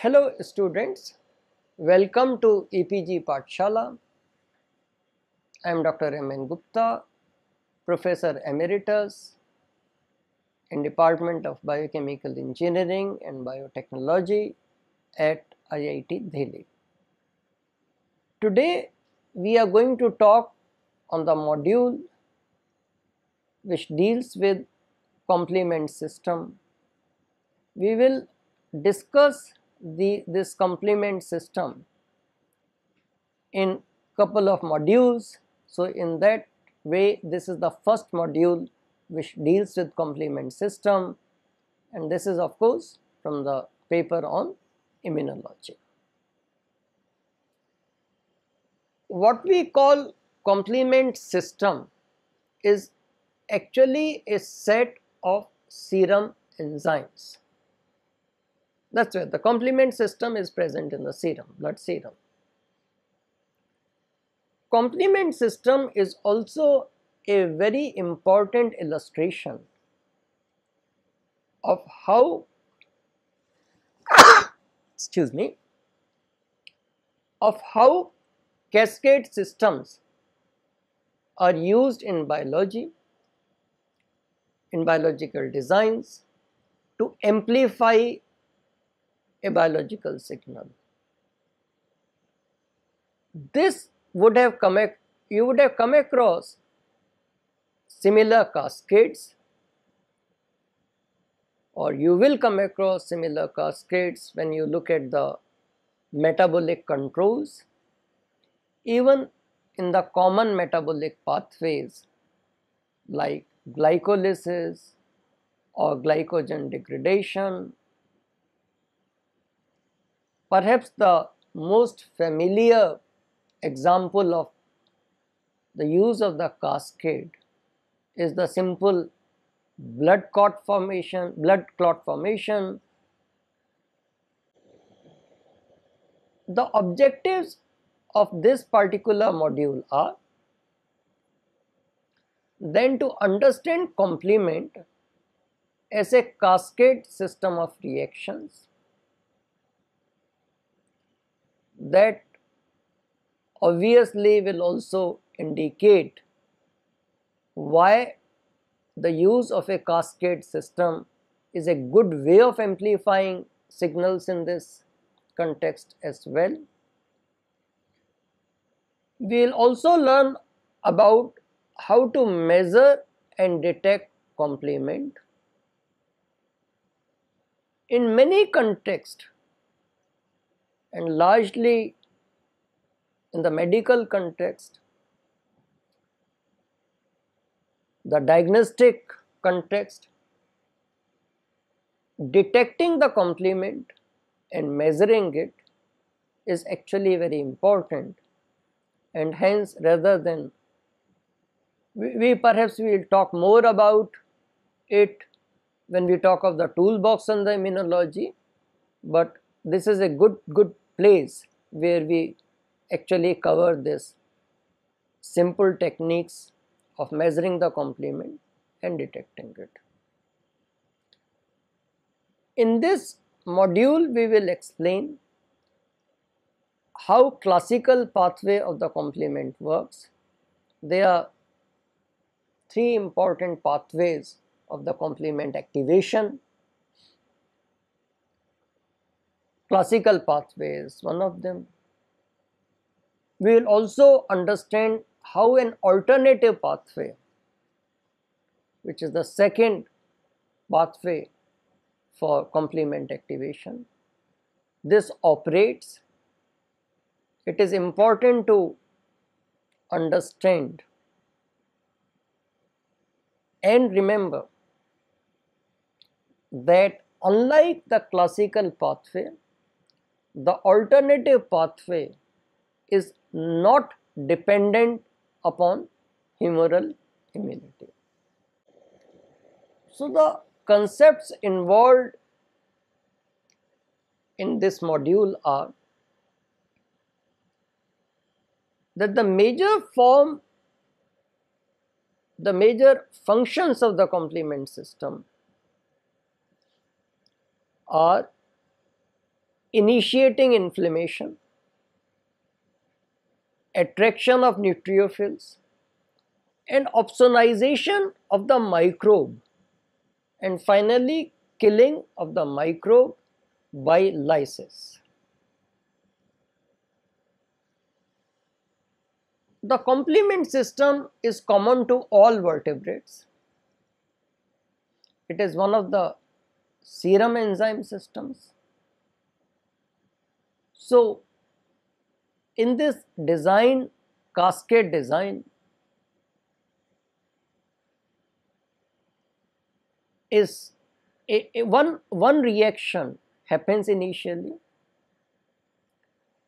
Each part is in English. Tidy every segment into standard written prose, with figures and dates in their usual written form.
Hello students, welcome to EPG Pathshala. I am Dr. M.N. Gupta, Professor Emeritus in Department of Biochemical Engineering and Biotechnology at IIT Delhi. Today we are going to talk on the module which deals with complement system. We will discuss this complement system in couple of modules. So in that way, this is the first module which deals with complement system, and this is of course from the paper on immunology. What we call complement system is actually a set of serum enzymes. That's where the complement system is present in the serum, blood serum. Complement system is also a very important illustration of how cascade systems are used in biology, in biological designs, to amplify a biological signal. This would have you would have come across similar cascades, or you will come across similar cascades when you look at the metabolic controls, even in the common metabolic pathways like glycolysis or glycogen degradation. Perhaps the most familiar example of the use of the cascade is the simple blood clot formation. The objectives of this particular module are then to understand complement as a cascade system of reactions that obviously will also indicate why the use of a cascade system is a good way of amplifying signals in this context as well. We will also learn about how to measure and detect complement. In many contexts, and largely in the medical context, the diagnostic context, detecting the complement and measuring it is actually very important, and hence rather than we perhaps will talk more about it when we talk of the toolbox on the immunology, but this is a good place where we actually cover this simple techniques of measuring the complement and detecting it. In this module, we will explain how classical pathway of the complement works. There are three important pathways of the complement activation. Classical pathway is one of them. We will also understand how an alternative pathway, which is the second pathway for complement activation, this operates. It is important to understand and remember that unlike the classical pathway, the alternative pathway is not dependent upon humoral immunity. So the concepts involved in this module are that the major functions of the complement system are initiating inflammation, attraction of neutrophils, and opsonization of the microbe, and finally killing of the microbe by lysis. The complement system is common to all vertebrates. It is one of the serum enzyme systems. So, in this design, cascade design, is one reaction happens initially,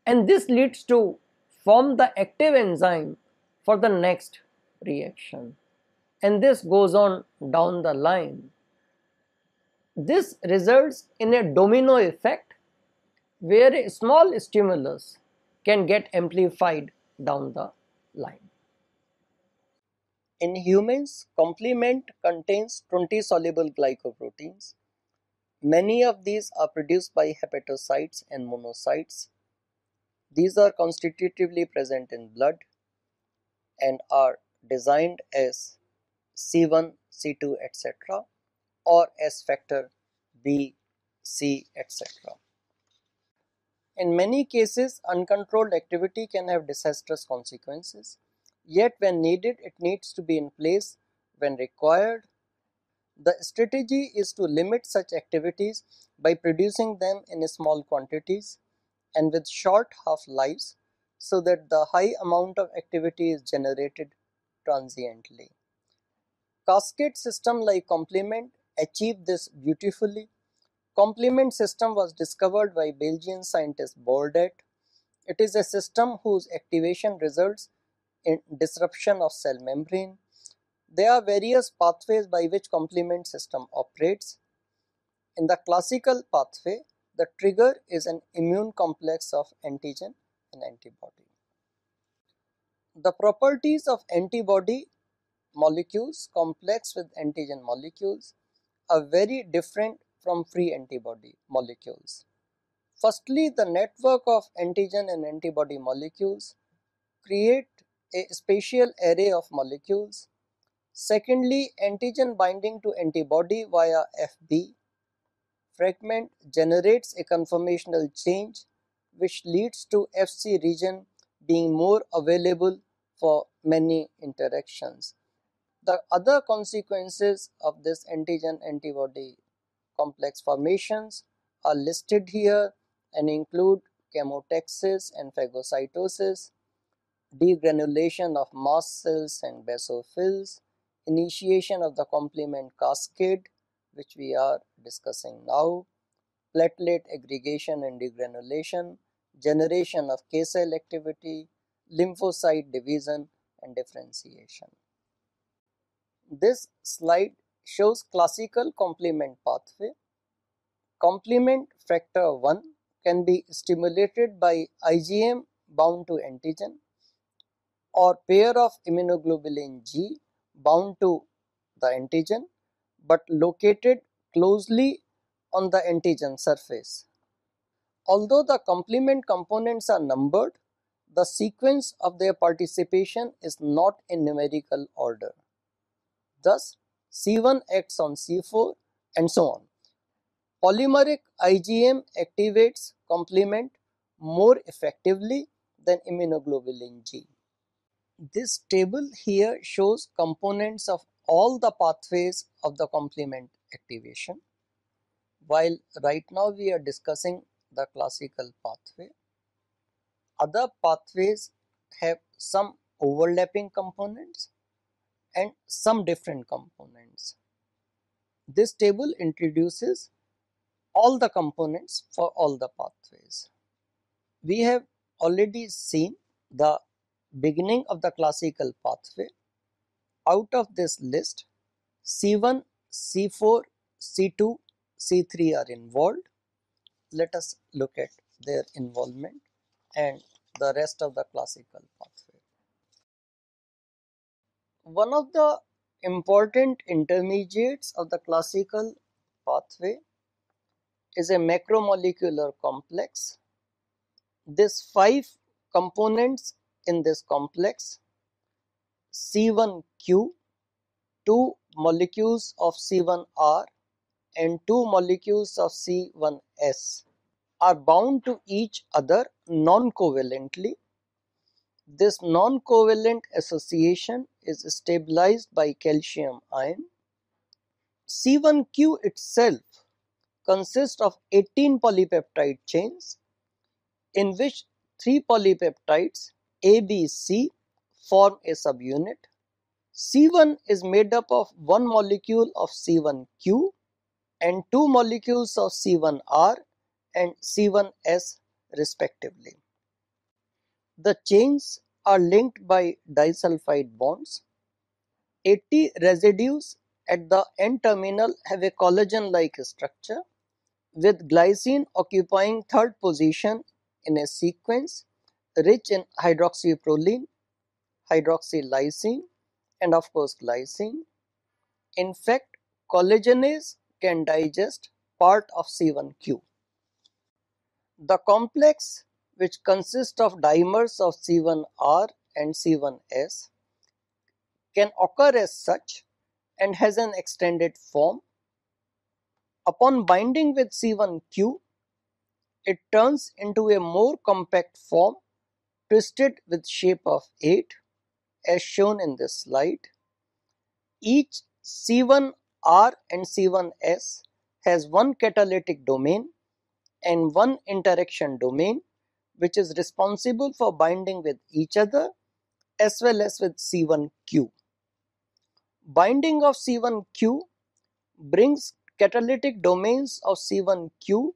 and this leads to form the active enzyme for the next reaction, and this goes on down the line. This results in a domino effect where a small stimulus can get amplified down the line. In humans, complement contains 20 soluble glycoproteins. Many of these are produced by hepatocytes and monocytes. These are constitutively present in blood and are designed as C1, C2, etc., or as factor B, C, etc. In many cases, uncontrolled activity can have disastrous consequences, yet when needed, it needs to be in place when required. The strategy is to limit such activities by producing them in small quantities and with short half-lives so that the high amount of activity is generated transiently. Cascade system like complement achieve this beautifully. Complement system was discovered by Belgian scientist Bordet. It is a system whose activation results in disruption of cell membrane. There are various pathways by which complement system operates. In the classical pathway, the trigger is an immune complex of antigen and antibody. The properties of antibody molecules complex with antigen molecules are very different from free antibody molecules. Firstly, the network of antigen and antibody molecules create a spatial array of molecules. Secondly, antigen binding to antibody via Fb fragment generates a conformational change which leads to Fc region being more available for many interactions. The other consequences of this antigen-antibody complex formations are listed here and include chemotaxis and phagocytosis, degranulation of mast cells and basophils, initiation of the complement cascade, which we are discussing now, platelet aggregation and degranulation, generation of K cell activity, lymphocyte division and differentiation. This slide shows classical complement pathway. Complement factor 1 can be stimulated by IgM bound to antigen or pair of immunoglobulin G bound to the antigen but located closely on the antigen surface. Although the complement components are numbered, the sequence of their participation is not in numerical order. Thus, C1 acts on C4 and so on. Polymeric IgM activates complement more effectively than immunoglobulin G. This table here shows components of all the pathways of the complement activation. While right now we are discussing the classical pathway, other pathways have some overlapping components and some different components. This table introduces all the components for all the pathways. We have already seen the beginning of the classical pathway. Out of this list, C1, C4, C2, C3 are involved. Let us look at their involvement and the rest of the classical pathway. One of the important intermediates of the classical pathway is a macromolecular complex. These 5 components in this complex, C1Q, 2 molecules of C1R and 2 molecules of C1S, are bound to each other non-covalently. This non-covalent association is stabilized by calcium ion. C1Q itself consists of 18 polypeptide chains, in which 3 polypeptides A, B, C form a subunit. C1 is made up of 1 molecule of C1Q and 2 molecules of C1R and C1S respectively. The chains are linked by disulfide bonds. 80 residues at the N terminal have a collagen-like structure, with glycine occupying third position in a sequence rich in hydroxyproline, hydroxylysine, and of course glycine. In fact, collagenase can digest part of C1Q. The complex, which consists of dimers of C1R and C1S, can occur as such and has an extended form. Upon binding with C1Q, it turns into a more compact form twisted with shape of 8 as shown in this slide. Each C1R and C1S has one catalytic domain and one interaction domain, which is responsible for binding with each other as well as with C1Q. Binding of C1Q brings catalytic domains of C1Q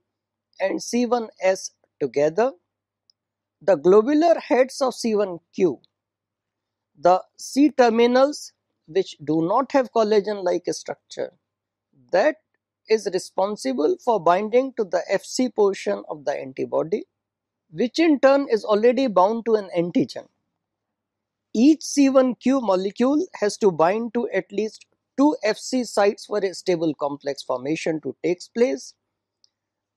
and C1S together. The globular heads of C1Q, the C terminals which do not have collagen-like structure, that is responsible for binding to the Fc portion of the antibody, which in turn is already bound to an antigen. Each C1Q molecule has to bind to at least 2 Fc sites for a stable complex formation to take place.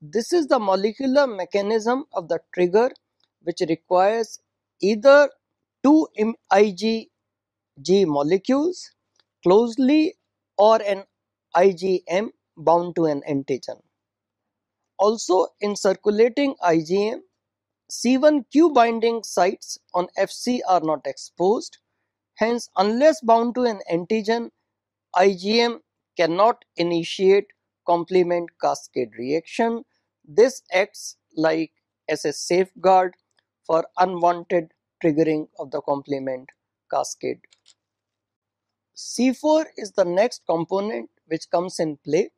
This is the molecular mechanism of the trigger, which requires either 2 IgG molecules closely or an IgM bound to an antigen. Also, in circulating IgM, C1Q binding sites on Fc are not exposed. Hence, unless bound to an antigen, IgM cannot initiate complement cascade reaction. This acts like as a safeguard for unwanted triggering of the complement cascade. C4 is the next component which comes in play.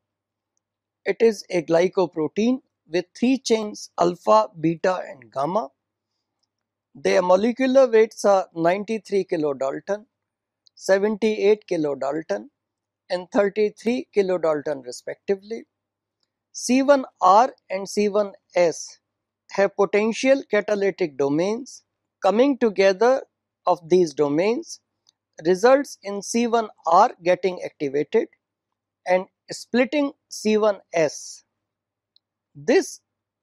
It is a glycoprotein with 3 chains alpha, beta and gamma. Their molecular weights are 93 kilodalton, 78 kilodalton and 33 kilodalton respectively. C1R and C1S have potential catalytic domains. Coming together of these domains results in C1R getting activated and splitting C1S. This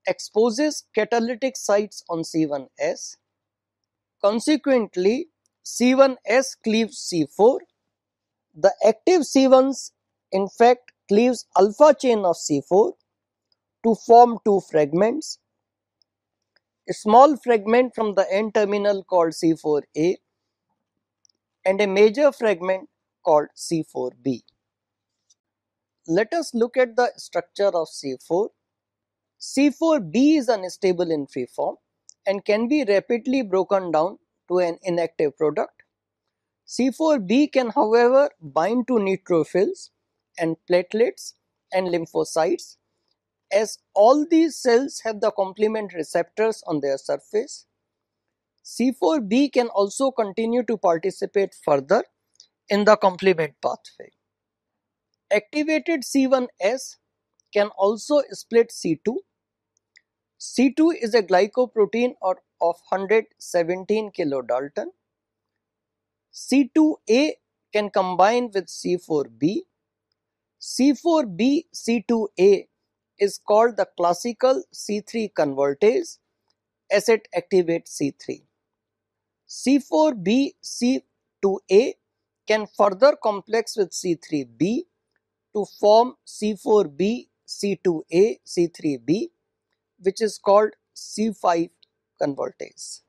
exposes catalytic sites on C1S. Consequently, C1S cleaves C4. The active C1s in fact cleaves alpha chain of C4 to form 2 fragments, a small fragment from the N terminal called C4A and a major fragment called C4B. Let us look at the structure of C4. C4B is unstable in free form and can be rapidly broken down to an inactive product. C4B can however bind to neutrophils and platelets and lymphocytes, as all these cells have the complement receptors on their surface. C4B can also continue to participate further in the complement pathway. Activated C1S can also split C2. C2 is a glycoprotein of 117 kilodalton. C2A can combine with C4B. C4B C2A is called the classical C3 convertase as it activates C3. C4b C2a can further complex with C3b to form C4b C2a C3b, which is called C5 convertase.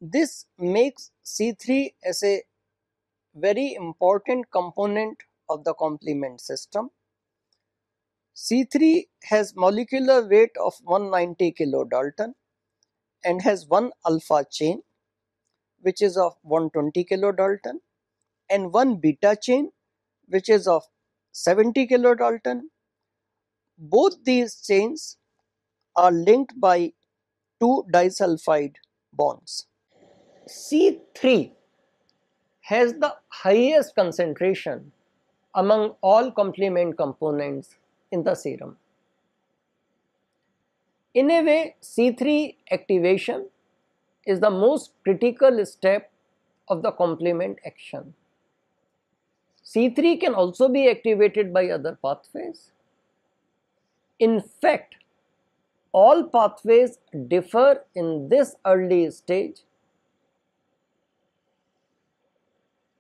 This makes C3 as a very important component of the complement system. C3 has molecular weight of 190 kilodalton and has one alpha chain which is of 120 kilodalton and one beta chain which is of 70 kilodalton. Both these chains are linked by two disulfide bonds. C3 has the highest concentration among all complement components in the serum. In a way, C3 activation is the most critical step of the complement action. C3 can also be activated by other pathways. In fact, all pathways differ in this early stage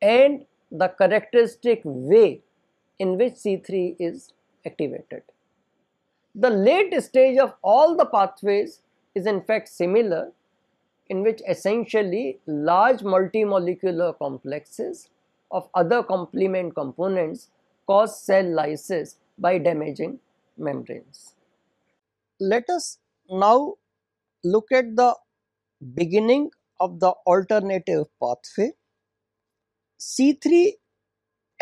and the characteristic way in which C3 is activated. The late stage of all the pathways is in fact similar, in which essentially large multimolecular complexes of other complement components cause cell lysis by damaging membranes. Let us now look at the beginning of the alternative pathway. C3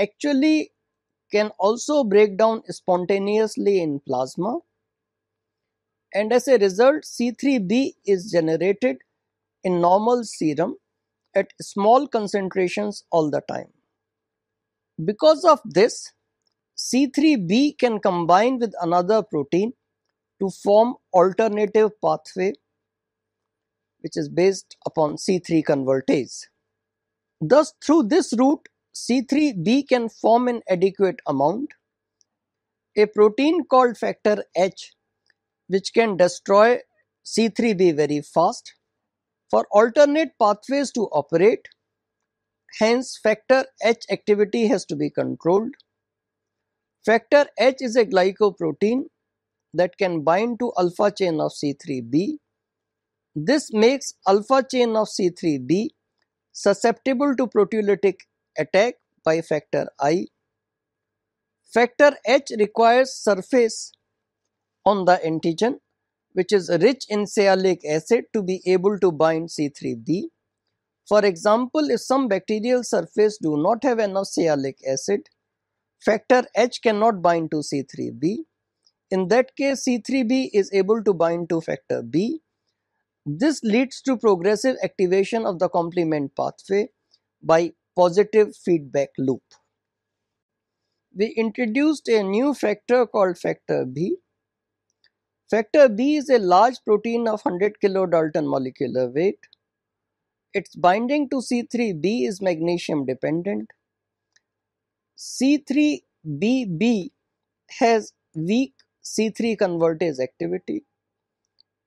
actually can also break down spontaneously in plasma, and as a result C3b is generated in normal serum at small concentrations all the time. Because of this, C3b can combine with another protein to form alternative pathway which is based upon C3 convertase. Thus, through this route, C3b can form an adequate amount. A protein called factor H, which can destroy C3b very fast. For alternate pathways to operate, hence factor H activity has to be controlled. Factor H is a glycoprotein that can bind to alpha chain of C3b. This makes alpha chain of C3b susceptible to proteolytic attack by factor I. Factor H requires surface on the antigen which is rich in sialic acid to be able to bind C3b. For example, if some bacterial surface do not have enough sialic acid, factor H cannot bind to C3b. In that case, C3b is able to bind to factor B. This leads to progressive activation of the complement pathway by positive feedback loop. We introduced a new factor called factor B. Factor B is a large protein of 100 kilodalton molecular weight. Its binding to C3b is magnesium dependent. C3bb has weak C3 convertase activity.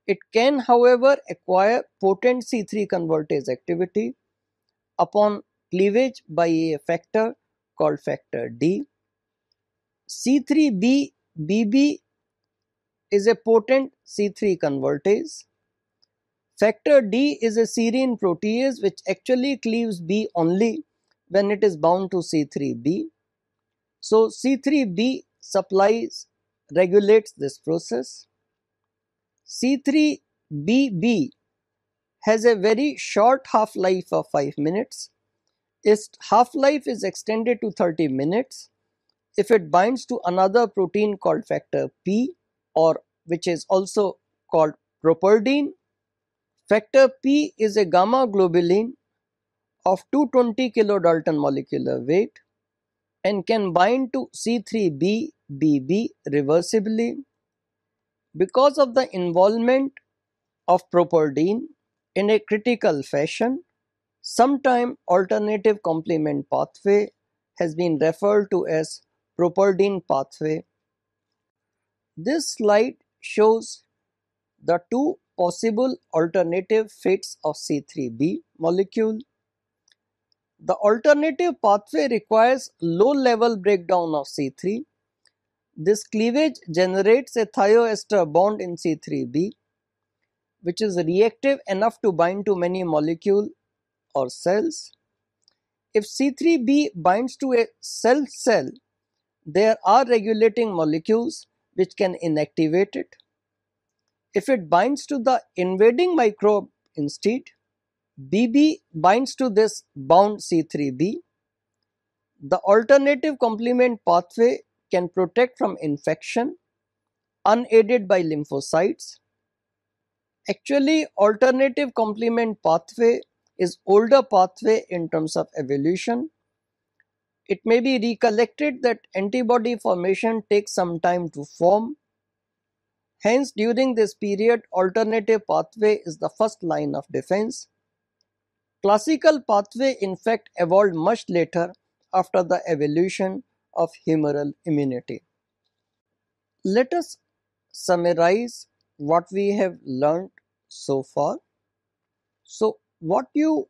It can, however, acquire potent C3 convertase activity upon cleavage by a factor called factor D. C3bb is a potent C3 convertase. Factor D is a serine protease which actually cleaves B only when it is bound to C3b. So C3b regulates this process. C3bb has a very short half-life of 5 minutes. Its half-life is extended to 30 minutes if it binds to another protein called factor P, or which is also called properdine. Factor P is a gamma globulin of 220 kilodalton molecular weight and can bind to C3bb reversibly. Because of the involvement of properdine in a critical fashion, sometime alternative complement pathway has been referred to as properdine pathway. This slide shows the two possible alternative fates of C3b molecule. The alternative pathway requires low level breakdown of C3. This cleavage generates a thioester bond in C3b, which is reactive enough to bind to many molecules or cells. If C3b binds to a cell, there are regulating molecules which can inactivate it. If it binds to the invading microbe instead, Bb binds to this bound C3b. The alternative complement pathway can protect from infection unaided by lymphocytes. Actually, alternative complement pathway is older pathway in terms of evolution. It may be recollected that antibody formation takes some time to form. Hence, during this period, alternative pathway is the first line of defense. Classical pathway in fact evolved much later after the evolution of humoral immunity. Let us summarize what we have learned so far. So, what you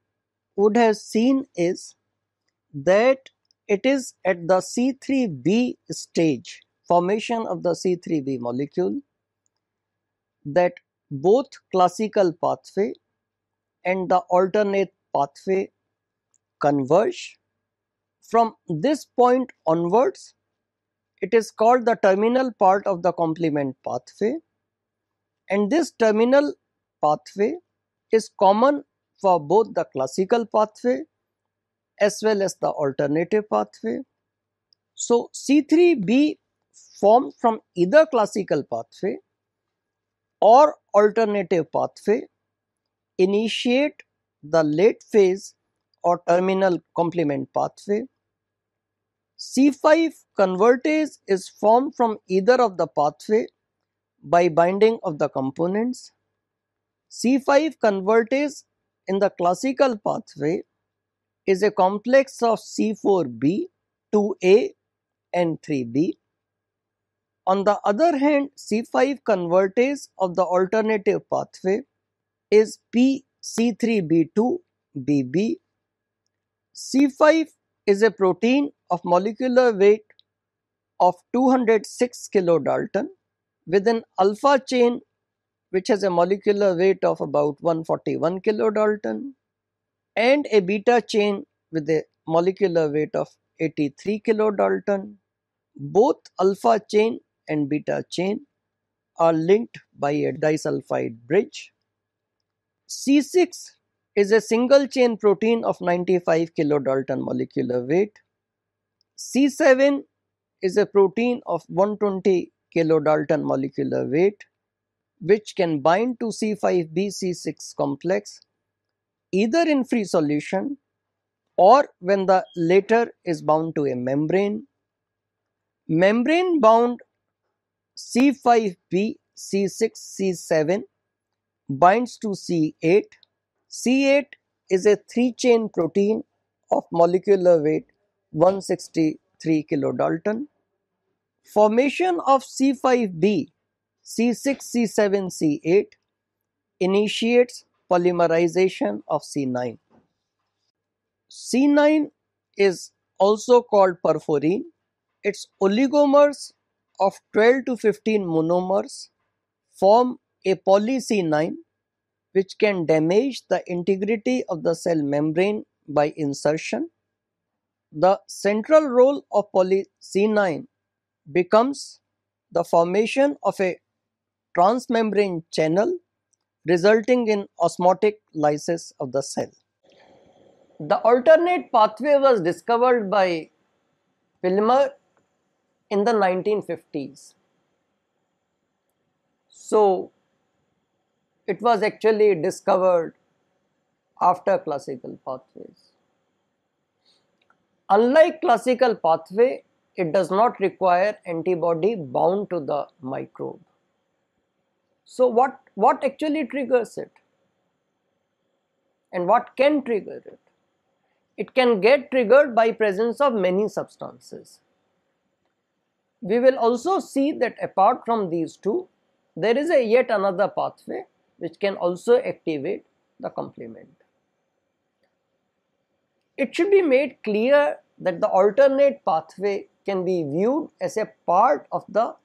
would have seen is that it is at the C3b stage, formation of the C3b molecule, that both classical pathway and the alternate pathway converge. From this point onwards, it is called the terminal part of the complement pathway, and this terminal pathway is common for both the classical pathway as well as the alternative pathway. So, C3b formed from either classical pathway or alternative pathway initiate the late phase or terminal complement pathway. C5 convertase is formed from either of the pathway by binding of the components. C5 convertase in the classical pathway is a complex of C4b, 2a and 3b. On the other hand, C5 convertase of the alternative pathway is PC3b2bb. C5 is a protein of molecular weight of 206 kilodalton with an alpha chain which has a molecular weight of about 141 kilodalton and a beta chain with a molecular weight of 83 kilodalton. Both alpha chain and beta chain are linked by a disulfide bridge. C6 is a single chain protein of 95 kilodalton molecular weight. C7 is a protein of 120 kilodalton molecular weight which can bind to C5b C6 complex either in free solution or when the latter is bound to a membrane. Membrane bound C5b C6 C7 binds to C8. C8 is a 3-chain protein of molecular weight 163 kilodalton. Formation of C5b C6 C7 C8 initiates polymerization of C9. C9 is also called perforin. Its oligomers of 12 to 15 monomers form a poly C9 which can damage the integrity of the cell membrane by insertion. The central role of poly C9 becomes the formation of a transmembrane channel resulting in osmotic lysis of the cell. The alternate pathway was discovered by Pilmer in the 1950s. So, it was actually discovered after classical pathways. Unlike classical pathway, it does not require antibody bound to the microbe. So, what actually triggers it? And what can trigger it? It can get triggered by presence of many substances. we will also see that apart from these two, there is a yet another pathway which can also activate the complement. It should be made clear that the alternate pathway can be viewed as a part of the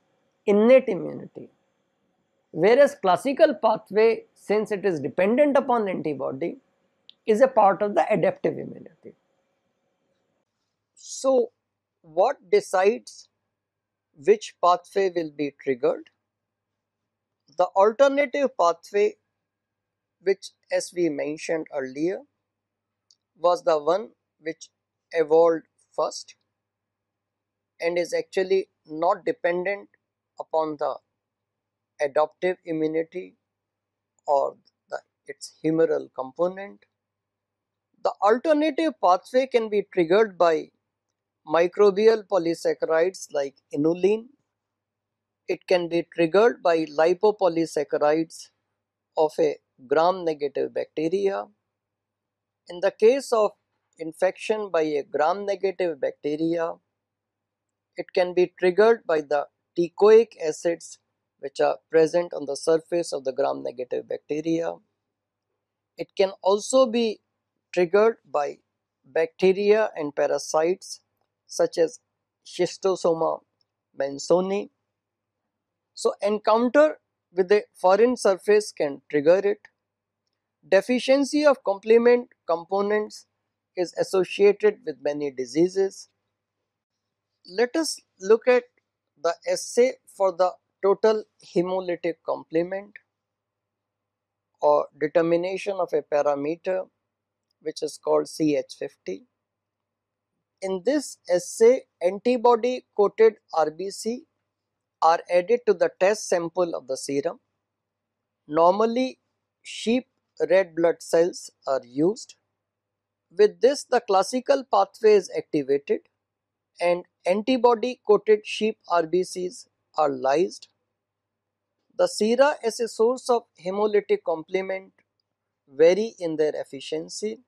innate immunity, whereas classical pathway, since it is dependent upon antibody, is a part of the adaptive immunity. So, what decides which pathway will be triggered? The alternative pathway, which as we mentioned earlier, was the one which evolved first and is actually not dependent upon the adaptive immunity or its humoral component. The alternative pathway can be triggered by microbial polysaccharides like inulin. It can be triggered by lipopolysaccharides of a gram-negative bacteria. In the case of infection by a gram-negative bacteria, it can be triggered by the teichoic acids which are present on the surface of the gram-negative bacteria. It can also be triggered by bacteria and parasites such as Schistosoma mansoni. So, encounter with a foreign surface can trigger it. Deficiency of complement components is associated with many diseases. Let us look at the assay for the total hemolytic complement or determination of a parameter which is called CH50. In this assay, antibody coated RBC are added to the test sample of the serum. Normally, sheep red blood cells are used. With this, the classical pathway is activated and antibody coated sheep RBCs are lysed. The sera as a source of hemolytic complement vary in their efficiency.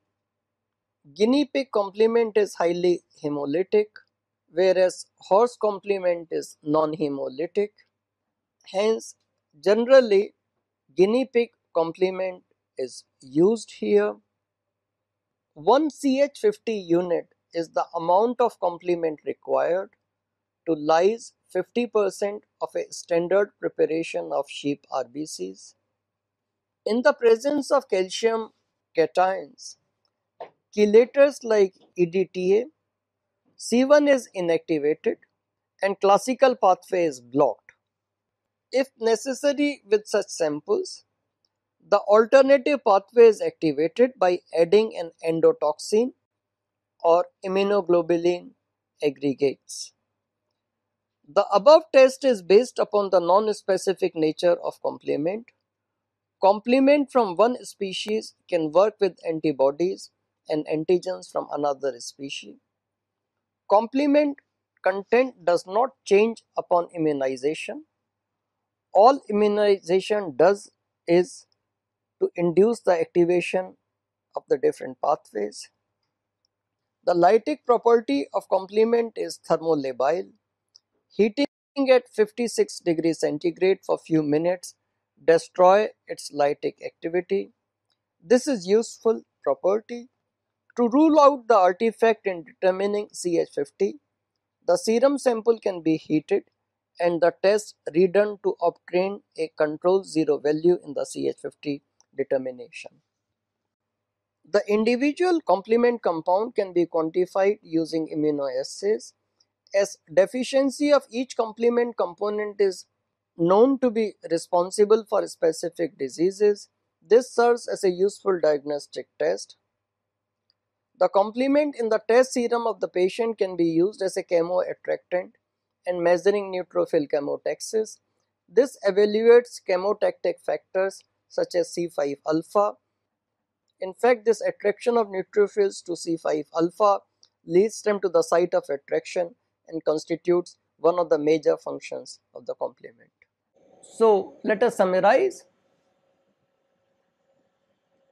Guinea pig complement is highly hemolytic, whereas horse complement is non-hemolytic. Hence, generally guinea pig complement is used here. 1 CH50 unit is the amount of complement required to lyse 50% of a standard preparation of sheep RBCs. In the presence of calcium cations, chelators like EDTA, C1 is inactivated and classical pathway is blocked. If necessary with such samples, the alternative pathway is activated by adding an endotoxin or immunoglobulin aggregates. The above test is based upon the non-specific nature of complement. Complement from one species can work with antibodies and antigens from another species. Complement content does not change upon immunization. All immunization does is to induce the activation of the different pathways. The lytic property of complement is thermolabile. Heating at 56 degrees centigrade for few minutes destroy its lytic activity. This is useful property. To rule out the artifact in determining CH50, the serum sample can be heated and the test redone to obtain a control zero value in the CH50 determination. The individual complement compound can be quantified using immunoassays. As deficiency of each complement component is known to be responsible for specific diseases, this serves as a useful diagnostic test. The complement in the test serum of the patient can be used as a chemoattractant and measuring neutrophil chemotaxis. This evaluates chemotactic factors such as C5 alpha. In fact, this attraction of neutrophils to C5 alpha leads them to the site of attraction and constitutes one of the major functions of the complement. So, let us summarize.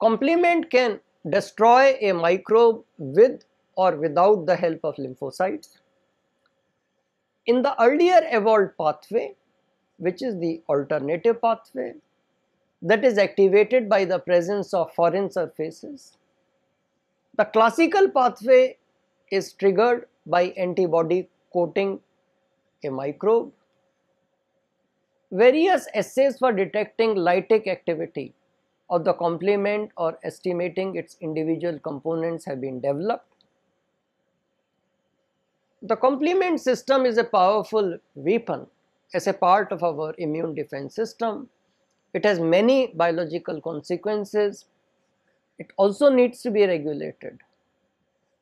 Complement can destroy a microbe with or without the help of lymphocytes. In the earlier evolved pathway, which is the alternative pathway, that is activated by the presence of foreign surfaces, the classical pathway is triggered by antibody coating a microbe. Various assays for detecting lytic activity of the complement or estimating its individual components have been developed. The complement system is a powerful weapon as a part of our immune defense system. It has many biological consequences. It also needs to be regulated.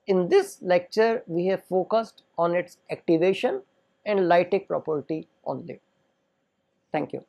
In this lecture, we have focused on its activation and lytic property only. Thank you.